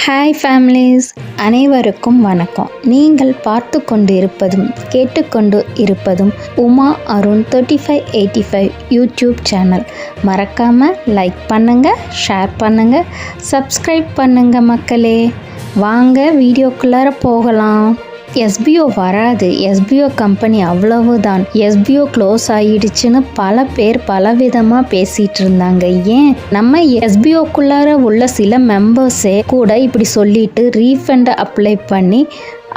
Hi families, அனைவருக்கும் வணக்கம். நீங்கள் பார்த்து கொண்டு இருப்பதும் கேட்டுக்கொண்டு இருப்பதும் உமா அருண் 3585 யூடியூப் சேனல். மறக்காமல் லைக் பண்ணுங்கள், ஷேர் பண்ணுங்கள், சப்ஸ்கிரைப் பண்ணுங்கள் மக்களே. வாங்க வீடியோக்குள்ளார போகலாம். எஸ்பிஓ வராது, எஸ்பிஓ கம்பெனி அவ்வளவுதான், எஸ்பிஓ க்ளோஸ் ஆகிடுச்சுன்னு பல பேர் பலவிதமாக பேசிகிட்டு இருந்தாங்க. ஏன் நம்ம எஸ்பிஓக்குள்ளார உள்ள சில மெம்பர்ஸே கூட இப்படி சொல்லிட்டு ரீஃபண்டை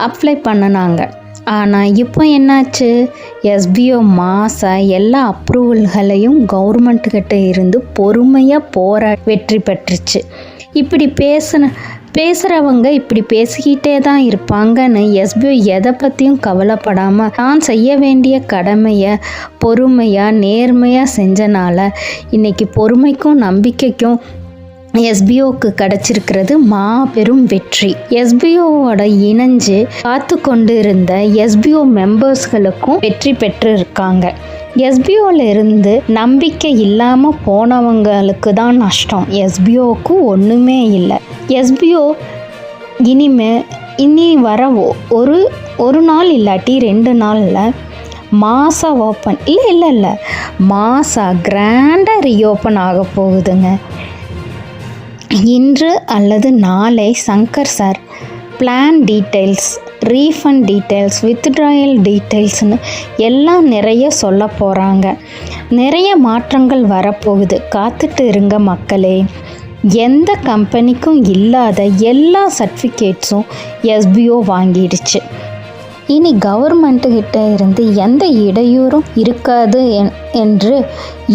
அப்ளை பண்ணினாங்க. ஆனால் இப்போ என்னாச்சு, எஸ்பிஓ எல்லா அப்ரூவல்களையும் கவர்மெண்ட்டுக்கிட்ட இருந்து பொறுமையாக வெற்றி பெற்றுச்சு. இப்படி பேசுகிறவங்க இப்படி பேசிக்கிட்டே தான் இருப்பாங்கன்னு எஸ்பிஓ எதை பற்றியும் கவலைப்படாமல் தான் செய்ய வேண்டிய கடமையை பொறுமையாக நேர்மையாக செஞ்சனால இன்றைக்கி பொறுமைக்கும் நம்பிக்கைக்கும் எஸ்பிஓக்கு கிடச்சிருக்கிறது மாபெரும் வெற்றி. எஸ்பிஓவோட இணைஞ்சு காத்து கொண்டு இருந்த எஸ்பிஓ மெம்பர்ஸ்களுக்கும் வெற்றி பெற்று இருக்காங்க. எஸ்பிஓவில் இருந்து நம்பிக்கை இல்லாமல் போனவங்களுக்கு தான் நஷ்டம், எஸ்பிஓவுக்கு ஒன்றுமே இல்லை. எஸ்பிஓ இனி வர ஒரு நாள் இல்லாட்டி 2 நாளில் மாசா ஓப்பன் இல்லை மாசா கிராண்டாக ரீஓப்பன் ஆக போகுதுங்க. இன்று அல்லது நாளை Shankar sir plan details, refund details, withdrawal டீட்டெயில்ஸ்னு எல்லாம் நிறைய சொல்ல போகிறாங்க. நிறைய மாற்றங்கள் வரப்போகுது, காத்துட்டு இருங்க மக்களே. எந்த கம்பெனிக்கும் இல்லாத எல்லா சர்டிஃபிகேட்ஸும் எஸ்பிஓ வாங்கிடுச்சு. இனி கவர்மெண்ட்டுக்கிட்ட இருந்து எந்த இடையூறும் இருக்காது என்று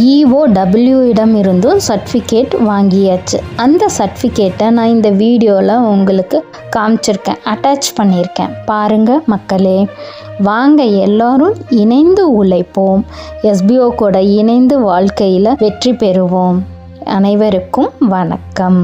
EOWயிடமிருந்தும் சர்டிஃபிகேட் வாங்கியாச்சு. அந்த சர்டிஃபிகேட்டை நான் இந்த வீடியோவில் உங்களுக்கு காமிச்சிருக்கேன், அட்டாச் பண்ணியிருக்கேன், பாருங்கள் மக்களே. வாங்க எல்லோரும் இணைந்து உழைப்போம், எஸ்பிஓ கூட இணைந்து வாழ்க்கையில் வெற்றி பெறுவோம். அனைவருக்கும் வணக்கம்.